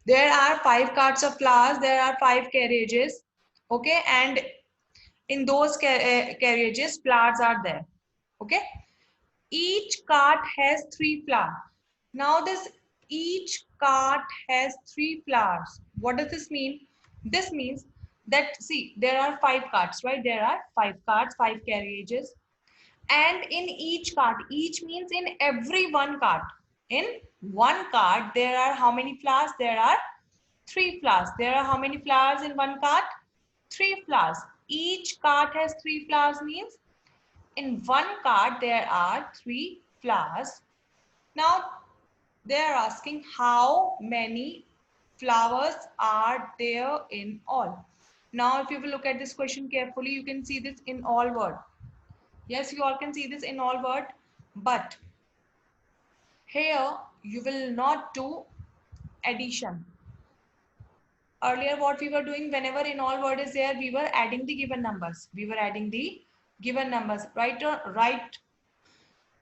There are 5 carts of flowers. There are 5 carriages. Okay, and in those carriages, flowers are there. Okay, each cart has 3 flowers. Now this each cart has 3 flowers. What does this mean? This means that, see, there are 5 carts, right? There are 5 carts, 5 carriages, and in each cart, each means in every one cart. In one cart, there are how many flowers? There are 3 flowers. There are how many flowers in one cart? 3 flowers. Each cart has 3 flowers means in one cart there are 3 flowers. Now they are asking how many flowers are there in all. Now if you will look at this question carefully, you can see this in all word. Yes, you all can see this in all word, but here you will not do addition. Earlier what we were doing, whenever in all word is there, we were adding the given numbers. We were adding the given numbers, right? Right.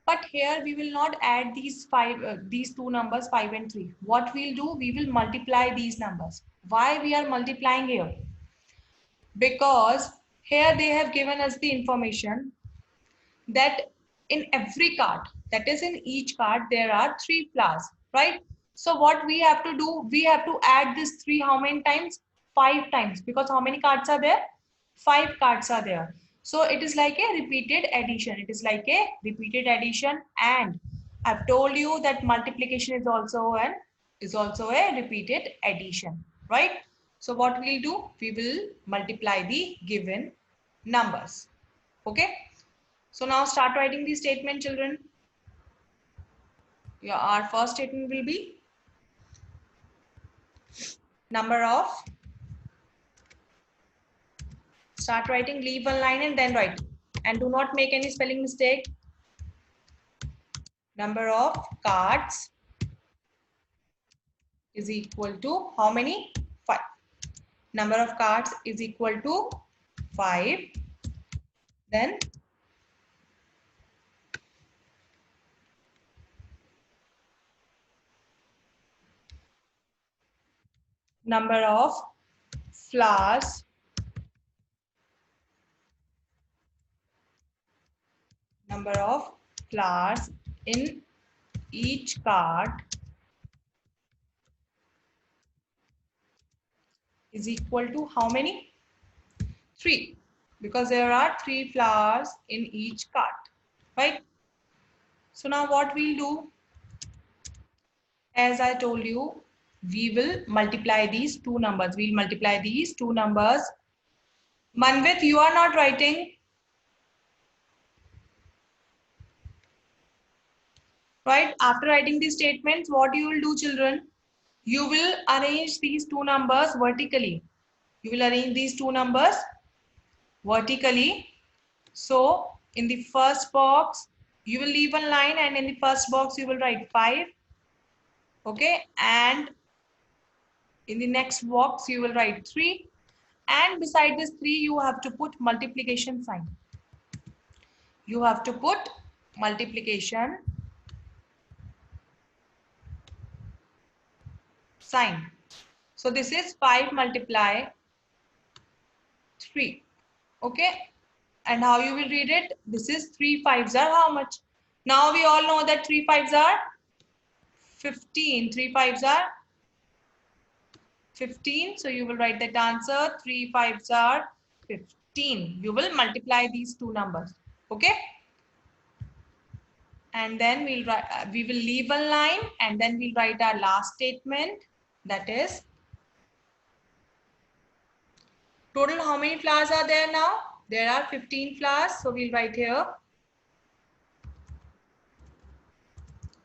But here we will not add these two numbers 5 and 3. What we'll do, we will multiply these numbers. Why we are multiplying here? Because here they have given us the information that in every card, that is in each card, there are 3 flowers, right? So what we have to do, we have to add this 3 how many times? 5 times, because how many cards are there? 5 cards are there. So it is like a repeated addition. It is like a repeated addition, and I've told you that multiplication is also a repeated addition, right? So what we'll do, we will multiply the given numbers. Okay. So now start writing the statement, children. Our first statement will be number of. Start writing, leave one line and then write. And do not make any spelling mistake. Number of cards is equal to how many? 5. Number of cards is equal to 5. Then number of flowers in each card is equal to how many? 3, because there are 3 flowers in each card, right? So now what we'll do, as I told you, we will multiply these two numbers. We'll multiply these two numbers. Manvit, you are not writing. Right? After writing these statements, what you will do, children? You will arrange these two numbers vertically. You will arrange these two numbers vertically. So in the first box, you will leave one line, and in the first box, you will write 5. Okay. And in the next box, you will write 3. And beside this 3, you have to put multiplication sign. You have to put multiplication sign. So this is 5 multiply 3. Okay. And how you will read it? This is 3 5s are how much? Now we all know that 3 5s are 15. 3 5s are 15. So you will write that answer. 3 5s are 15. You will multiply these two numbers. Okay. And then we will leave a line, and then we'll write our last statement. That is, total how many flowers are there now? There are 15 flowers. So we'll write here.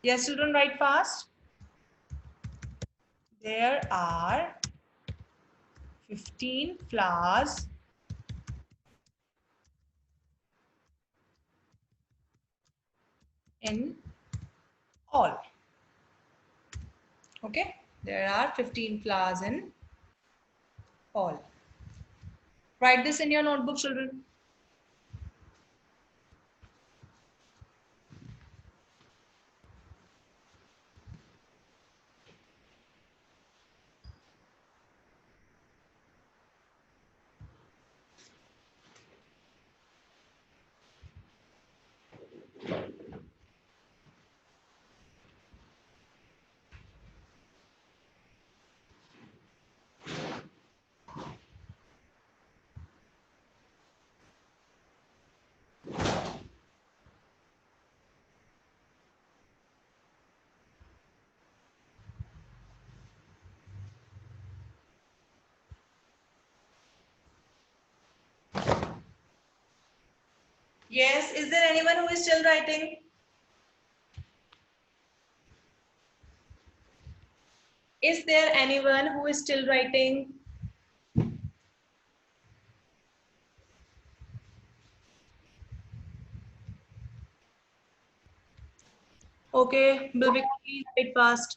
Yes, children, write fast. There are 15 flowers in all. Okay, there are 15 flowers in all. Write this in your notebook, children. Yes, is there anyone who is still writing? Is there anyone who is still writing? Okay, Bilbika, please write fast.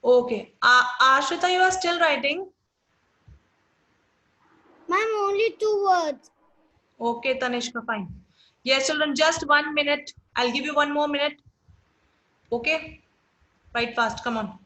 Okay, Ashrita, you are still writing? Ma'am, only 2 words. Okay, Tanishka, fine. Yes, children, just 1 minute. I'll give you 1 more minute. Okay, write fast, come on.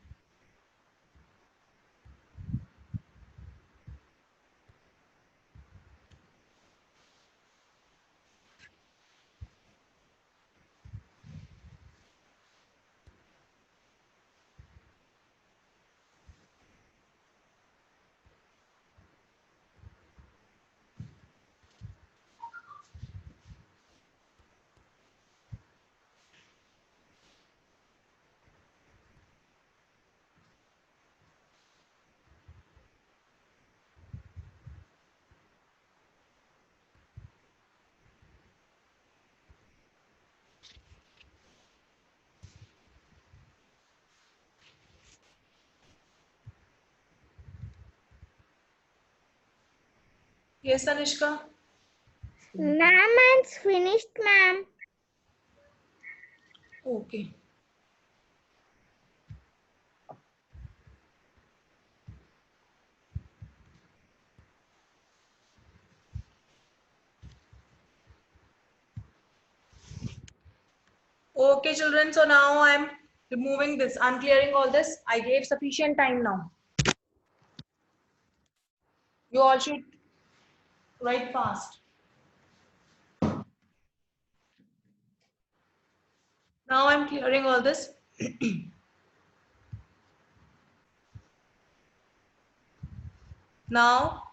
Yes, Tanishka. Ma'am, it's finished, ma'am. Okay. Okay, children. So now I'm removing this. I'm clearing all this. I gave sufficient time now. You all should write fast. Now I'm clearing all this. Now,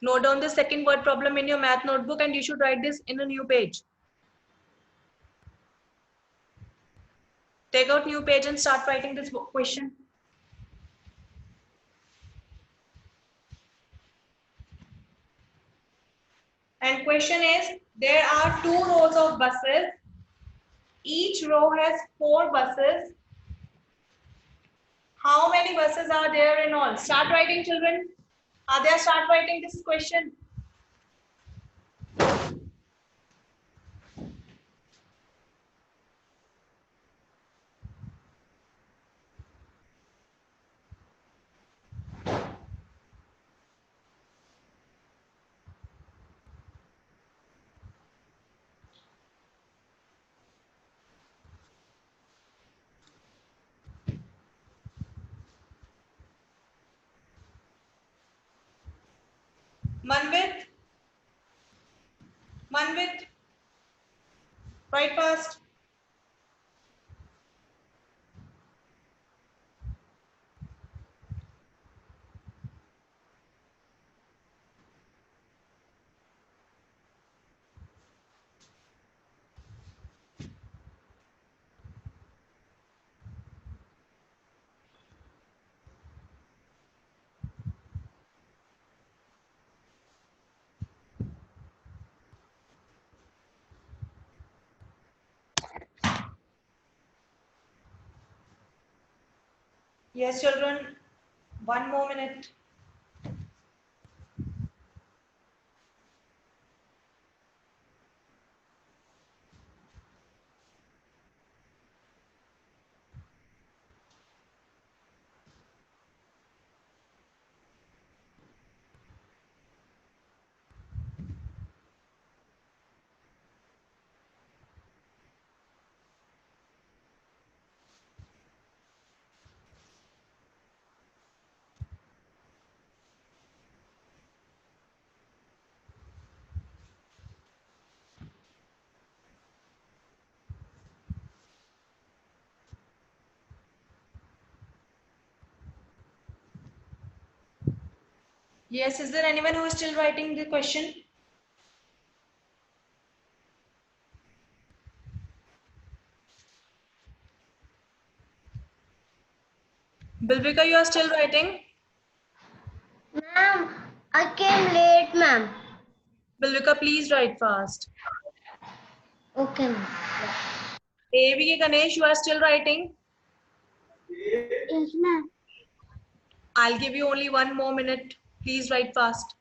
note down the second word problem in your math notebook and you should write this in a new page. Take out new page and start writing this question. And question is, there are 2 rows of buses. Each row has 4 buses. How many buses are there in all? Start writing, children. Adya, start writing this question. Manvit, Manvit, write fast. Yes, children, 1 more minute. Yes, is there anyone who is still writing the question? Bilbika, you are still writing? ma'am. Bilvika, please write fast. Okay, ma'am. AVK Ganesh, you are still writing? Yes, ma'am. I'll give you only 1 more minute. Please write fast.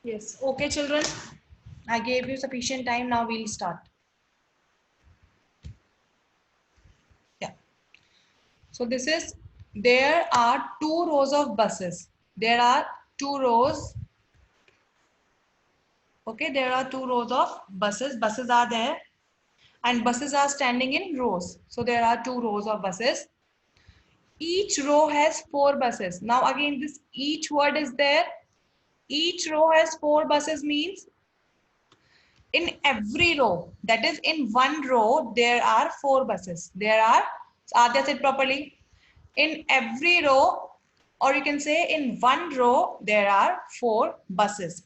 Yes. Okay, children. I gave you sufficient time. Now we'll start. Yeah. So this is, there are 2 rows of buses. There are 2 rows. Okay, there are 2 rows of buses. Buses are there and buses are standing in rows. So there are 2 rows of buses. Each row has 4 buses. Now again, this each word is there. Each row has 4 buses means in every row, that is in one row, there are 4 buses. There are, Adya said properly, in every row, or you can say in one row, there are 4 buses.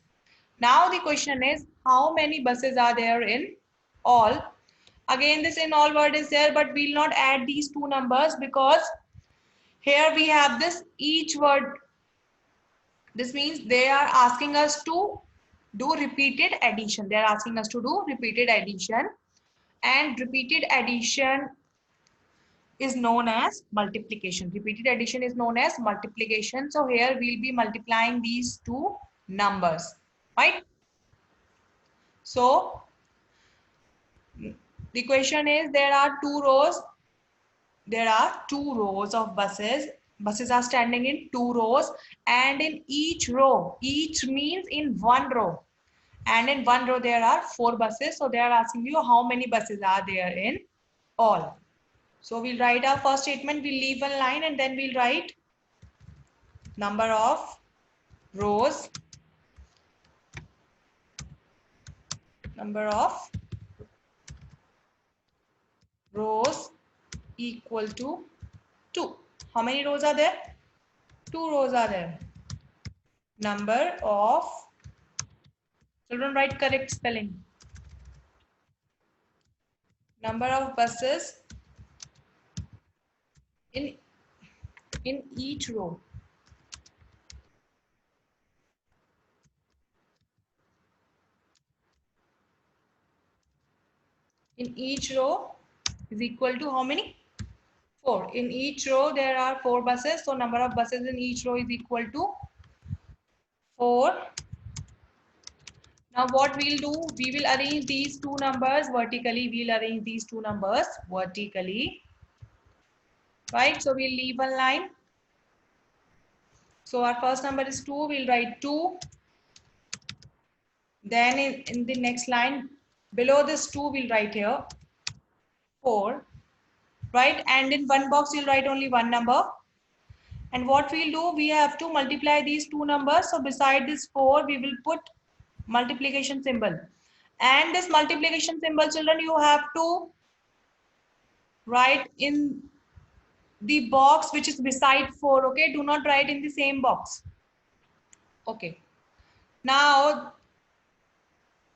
Now the question is, how many buses are there in all? Again, this in all word is there, but we'll not add these 2 numbers because here we have this each word. This means they are asking us to do repeated addition. They are asking us to do repeated addition, and repeated addition is known as multiplication. Repeated addition is known as multiplication. So here we'll be multiplying these 2 numbers, right? So the question is, there are 2 rows. There are 2 rows of buses. Buses are standing in 2 rows, and in each row, each means in one row, and in one row there are 4 buses. So they are asking you how many buses are there in all. So we'll write our first statement, we'll leave one line and then we'll write number of rows, number of rows equal to 2. How many rows are there? 2 rows are there. Number of, children write correct spelling. Number of buses in each row. In each row is equal to how many? 4. In each row there are 4 buses. So number of buses in each row is equal to 4. Now what we'll do, we will arrange these 2 numbers vertically. We'll arrange these 2 numbers vertically. Right? So we'll leave one line. So our first number is 2. We'll write 2. Then in the next line, below this 2, we'll write here 4. Right? And in one box, you'll write only one number. And what we'll do, we have to multiply these 2 numbers. So beside this 4, we will put multiplication symbol. And this multiplication symbol, children, you have to write in the box which is beside 4. Okay, do not write in the same box. Okay. Now,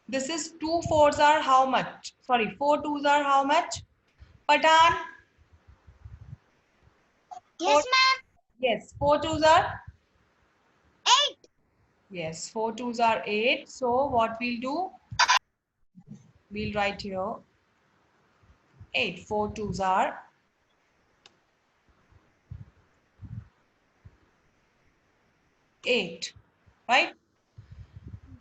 this is 2 4s are how much? Sorry, 4 2s are how much? Patan, Yes, ma'am. Yes, 4 twos are? 8. Yes, 4 twos are 8. So what we'll do? We'll write here 8. 4 twos are 8, right?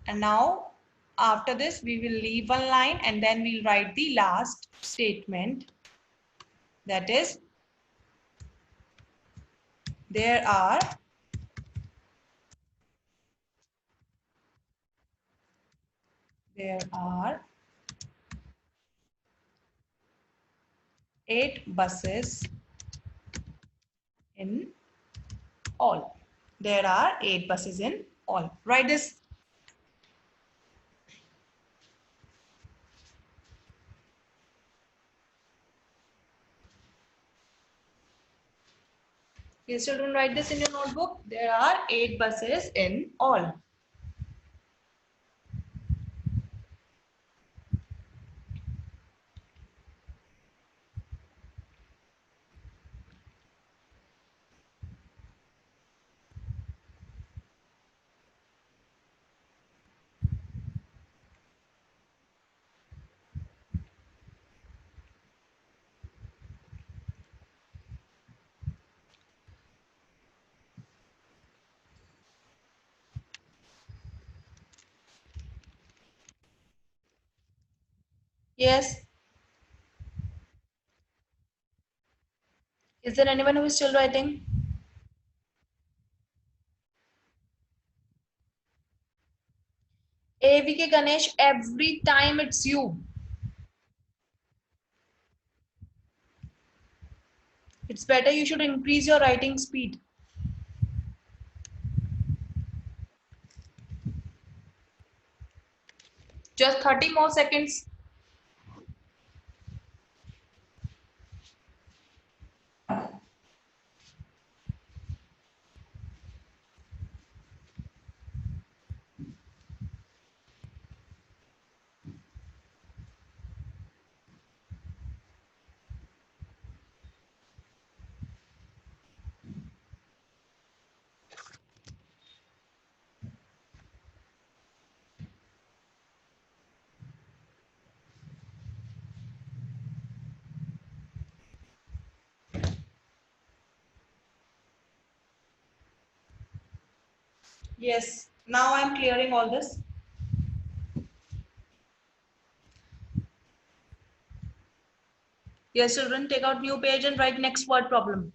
And now after this, we will leave one line and then we'll write the last statement. That is, there are 8 buses in all. There are 8 buses in all. Write this. Please children, write this in your notebook. There are 8 buses in all. Yes. Is there anyone who is still writing? AVK Ganesh, every time it's you. It's better you should increase your writing speed. Just 30 more seconds. Yes, now I'm clearing all this. Yes, children, take out new page and write next word problem.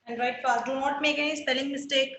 And write fast. Do not make any spelling mistake.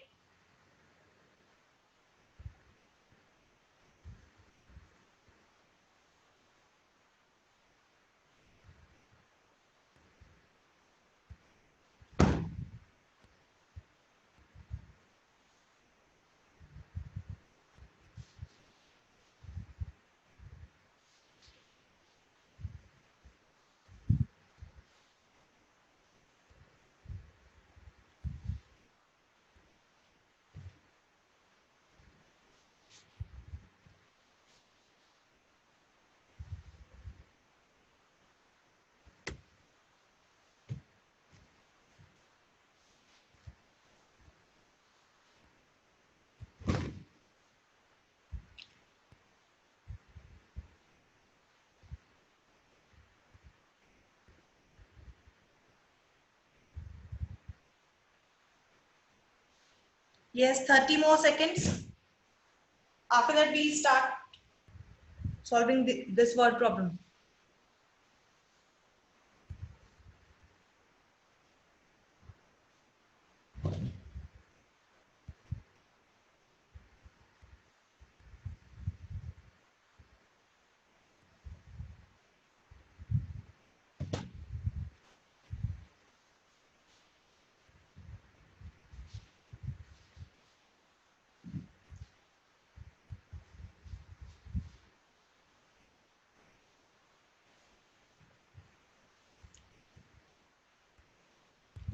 Yes, 30 more seconds. After that, we start solving this word problem.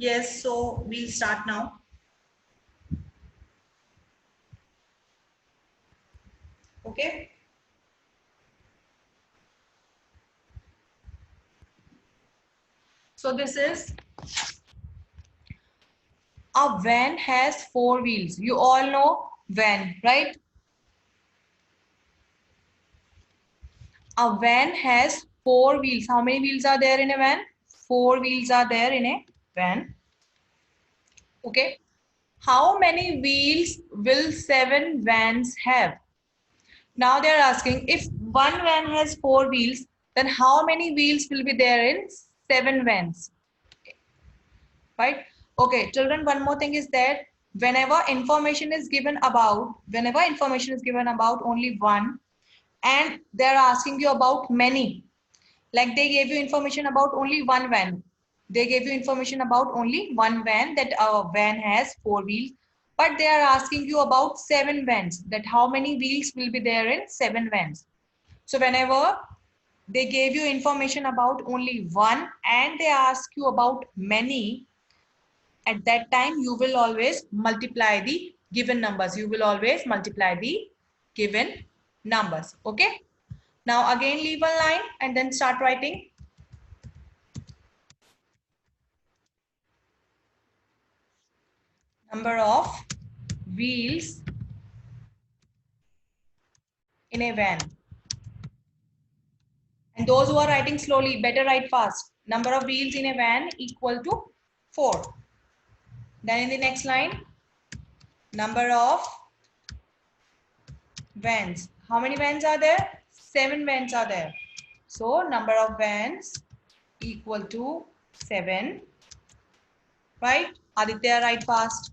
Yes, so we'll start now. Okay. So this is a van has 4 wheels. You all know van, right? A van has 4 wheels. How many wheels are there in a van? 4 wheels are there in a van. Okay. How many wheels will 7 vans have? Now they are asking if one van has 4 wheels, then how many wheels will be there in 7 vans? Right? Okay, children, one more thing is that whenever information is given about only one and they're asking you about many, like they gave you information about only one van. They gave you information about only one van, that a van has 4 wheels, but they are asking you about 7 vans, that how many wheels will be there in 7 vans. So whenever they gave you information about only one and they ask you about many, at that time you will always multiply the given numbers. You will always multiply the given numbers. Okay. Now again leave a line and then start writing. Number of wheels in a van. And those who are writing slowly, better write fast. Number of wheels in a van equal to 4. Then in the next line, number of vans. How many vans are there? 7 vans are there. So number of vans equal to 7. Right? Aditya, write fast.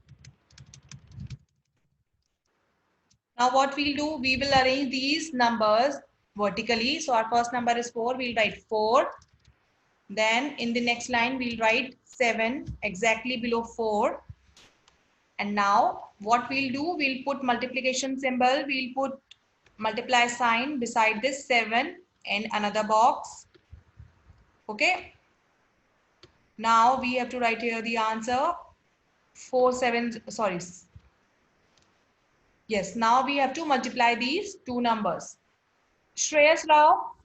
Now what we'll do, we will arrange these numbers vertically. So our first number is 4. We'll write 4. Then in the next line, we'll write 7 exactly below 4. And now what we'll do, we'll put multiplication symbol. We'll put multiply sign beside this 7 in another box. Okay. Now we have to write here the answer. 4, 7, sorry. Yes, now we have to multiply these two numbers. Shreyas Rao,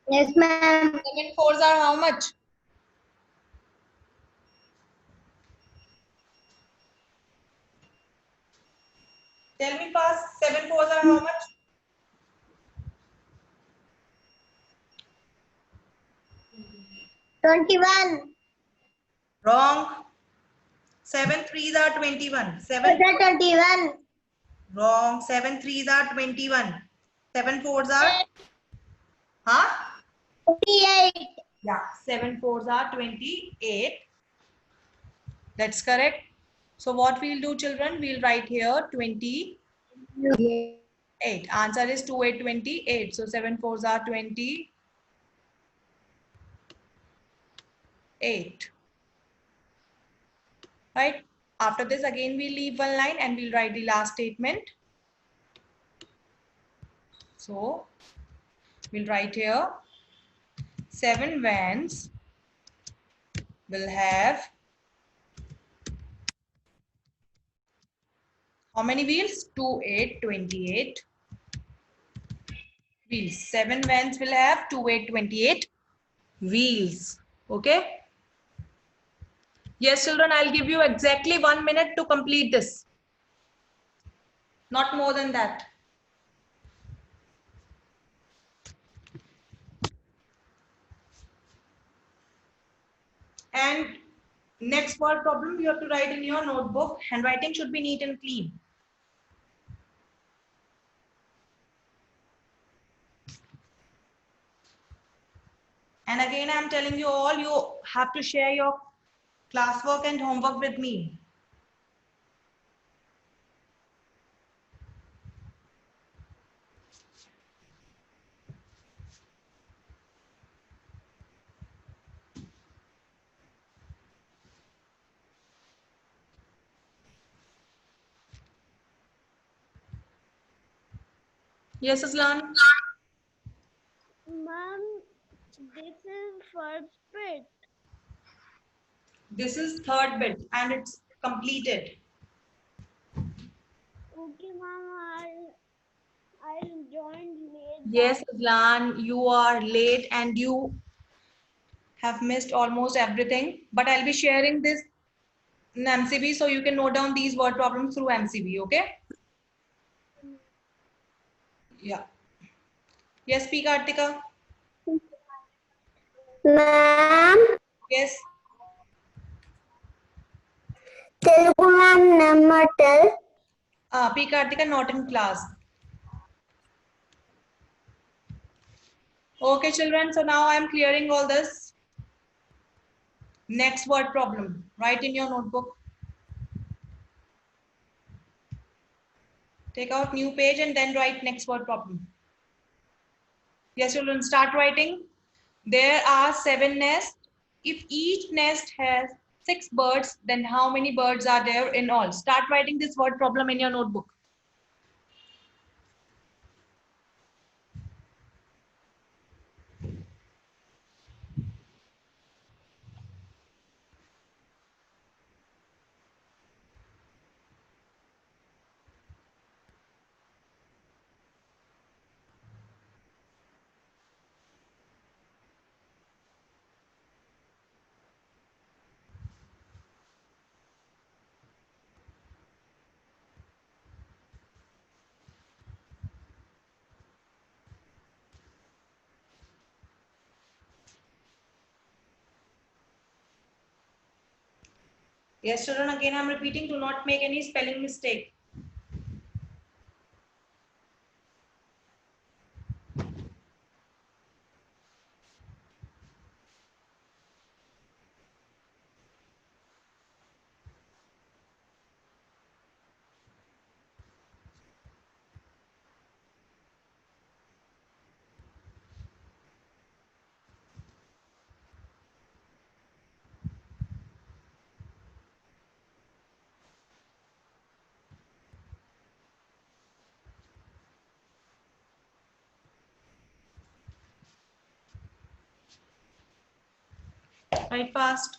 Yes, ma'am. 7 fours are how much? Tell me fast, 7 fours are how much? 21. Wrong. 7 threes are 21. 7 Is 21? wrong. 7 threes are 21. 7 fours are? Huh? 28. Yeah. 7 fours are 28. That's correct. So what we'll do, children, we'll write here 28. Answer is 28. So 7 fours are 28. Right? After this, again, we'll leave one line and we'll write the last statement. So we'll write here 7 vans will have how many wheels? 28 wheels. 7 vans will have 28 wheels. Okay. Yes, children, I'll give you exactly 1 minute to complete this. Not more than that. And next word problem you have to write in your notebook. Handwriting should be neat and clean. And again, I'm telling you all, you have to share your classwork and homework with me. Yes, Aslan. Ma'am, this is for split. This is third bit and it's completed. Okay, ma'am. I'll join late. Yes, Azlan, you are late and you have missed almost everything. But I'll be sharing this in MCB so you can note down these word problems through MCB, okay? Yeah. Yes, speak, Artika. Ma'am, Yes. Telugu ma'am number tell. P. Kartika not in class. Okay, children. So now I'm clearing all this. Next word problem. Write in your notebook. Take out new page and then write next word problem. Yes, children, start writing. There are 7 nests. If each nest has 6 birds, then how many birds are there in all? Start writing this word problem in your notebook. Yes, children, again I'm repeating, do not make any spelling mistake. Write fast.